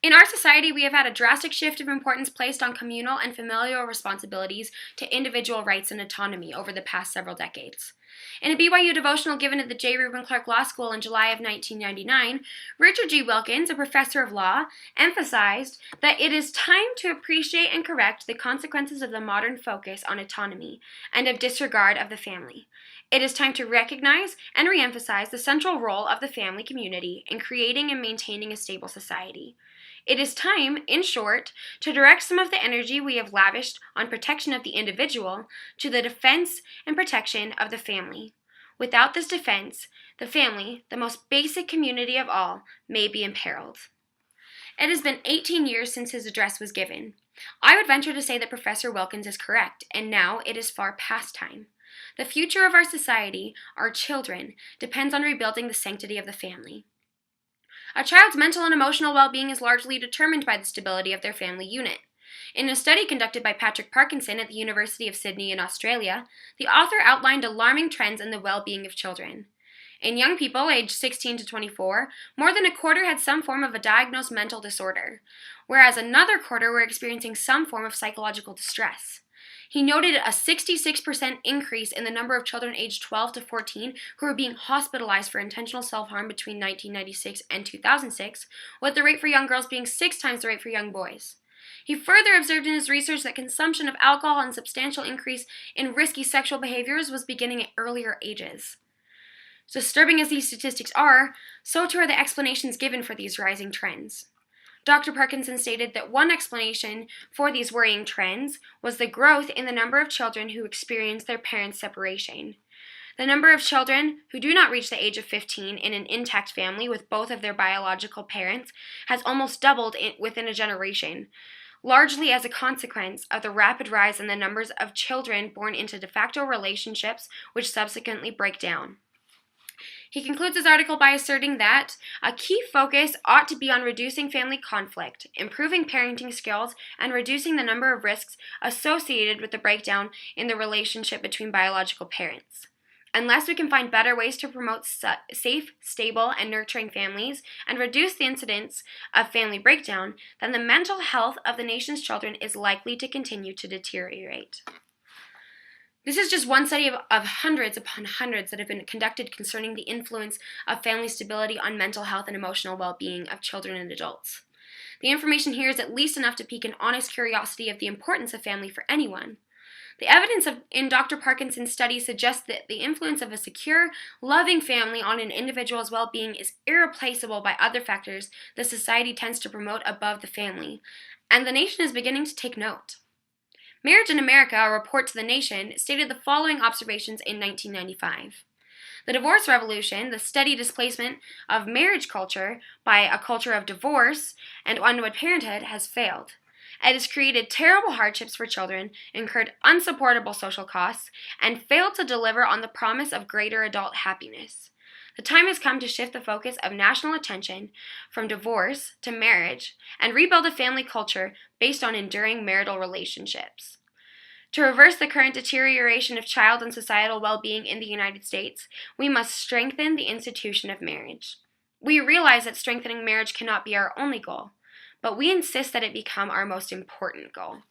In our society, we have had a drastic shift of importance placed on communal and familial responsibilities to individual rights and autonomy over the past several decades. In a BYU devotional given at the J. Reuben Clark Law School in July of 1999, Richard G. Wilkins, a professor of law, emphasized that it is time to appreciate and correct the consequences of the modern focus on autonomy and of disregard of the family. It is time to recognize and reemphasize the central role of the family community in creating and maintaining a stable society. It is time, in short, to direct some of the energy we have lavished on protection of the individual to the defense and protection of the family. Without this defense, the family, the most basic community of all, may be imperiled. It has been 18 years since his address was given. I would venture to say that Professor Wilkins is correct, and now it is far past time. The future of our society, our children, depends on rebuilding the sanctity of the family. A child's mental and emotional well-being is largely determined by the stability of their family unit. In a study conducted by Patrick Parkinson at the University of Sydney in Australia, the author outlined alarming trends in the well-being of children. In young people aged 16 to 24, more than a quarter had some form of a diagnosed mental disorder, whereas another quarter were experiencing some form of psychological distress. He noted a 66% increase in the number of children aged 12 to 14 who were being hospitalized for intentional self-harm between 1996 and 2006, with the rate for young girls being 6 times the rate for young boys. He further observed in his research that consumption of alcohol and substantial increase in risky sexual behaviors was beginning at earlier ages. Disturbing as these statistics are, so too are the explanations given for these rising trends. Dr. Parkinson stated that one explanation for these worrying trends was the growth in the number of children who experience their parents' separation. The number of children who do not reach the age of 15 in an intact family with both of their biological parents has almost doubled within a generation, largely as a consequence of the rapid rise in the numbers of children born into de facto relationships which subsequently break down. He concludes his article by asserting that a key focus ought to be on reducing family conflict, improving parenting skills, and reducing the number of risks associated with the breakdown in the relationship between biological parents. Unless we can find better ways to promote safe, stable, and nurturing families and reduce the incidence of family breakdown, then the mental health of the nation's children is likely to continue to deteriorate. This is just one study of hundreds upon hundreds that have been conducted concerning the influence of family stability on mental health and emotional well-being of children and adults. The information here is at least enough to pique an honest curiosity of the importance of family for anyone. The evidence in Dr. Parkinson's study suggests that the influence of a secure, loving family on an individual's well-being is irreplaceable by other factors that society tends to promote above the family, and the nation is beginning to take note. Marriage in America, a report to the nation, stated the following observations in 1995. The divorce revolution, the steady displacement of marriage culture by a culture of divorce and unwed parenthood, has failed. It has created terrible hardships for children, incurred unsupportable social costs, and failed to deliver on the promise of greater adult happiness. The time has come to shift the focus of national attention from divorce to marriage and rebuild a family culture based on enduring marital relationships. To reverse the current deterioration of child and societal well-being in the United States, we must strengthen the institution of marriage. We realize that strengthening marriage cannot be our only goal, but we insist that it become our most important goal.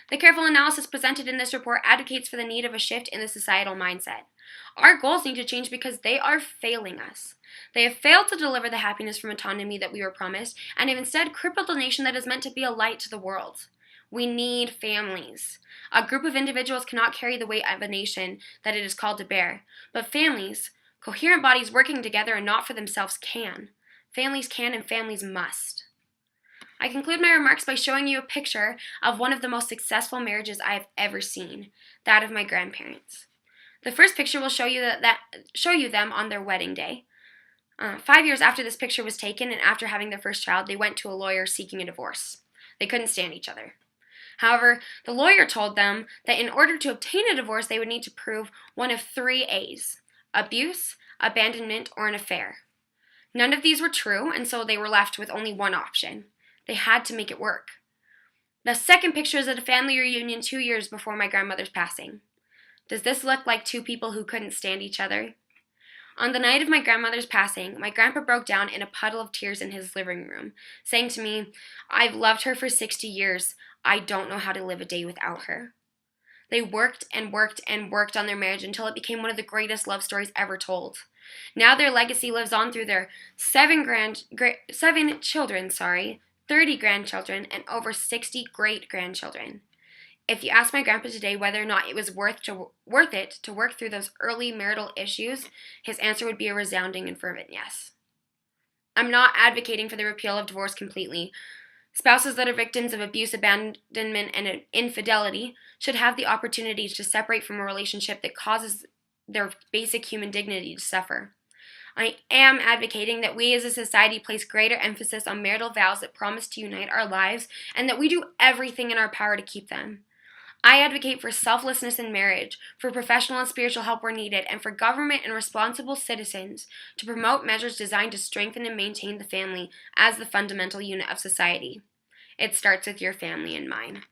The careful analysis presented in this report advocates for the need of a shift in the societal mindset. Our goals need to change because they are failing us. They have failed to deliver the happiness from autonomy that we were promised, and have instead crippled a nation that is meant to be a light to the world. We need families. A group of individuals cannot carry the weight of a nation that it is called to bear, but families, coherent bodies working together and not for themselves, can. Families can and families must. I conclude my remarks by showing you a picture of one of the most successful marriages I have ever seen, that of my grandparents. The first picture will show you them on their wedding day. 5 years after this picture was taken and after having their first child, they went to a lawyer seeking a divorce. They couldn't stand each other. However, the lawyer told them that in order to obtain a divorce, they would need to prove one of 3 A's: abuse, abandonment, or an affair. None of these were true, and so they were left with only one option. They had to make it work. The second picture is at a family reunion 2 years before my grandmother's passing. Does this look like 2 people who couldn't stand each other? On the night of my grandmother's passing, my grandpa broke down in a puddle of tears in his living room, saying to me, "I've loved her for 60 years. I don't know how to live a day without her." They worked and worked and worked on their marriage until it became one of the greatest love stories ever told. Now their legacy lives on through their seven children, 30 grandchildren, and over 60 great-grandchildren. If you ask my grandpa today whether or not it was worth it to work through those early marital issues, his answer would be a resounding and fervent yes. I'm not advocating for the repeal of divorce completely. Spouses that are victims of abuse, abandonment, and infidelity should have the opportunity to separate from a relationship that causes their basic human dignity to suffer. I am advocating that we as a society place greater emphasis on marital vows that promise to unite our lives and that we do everything in our power to keep them. I advocate for selflessness in marriage, for professional and spiritual help where needed, and for government and responsible citizens to promote measures designed to strengthen and maintain the family as the fundamental unit of society. It starts with your family in mind.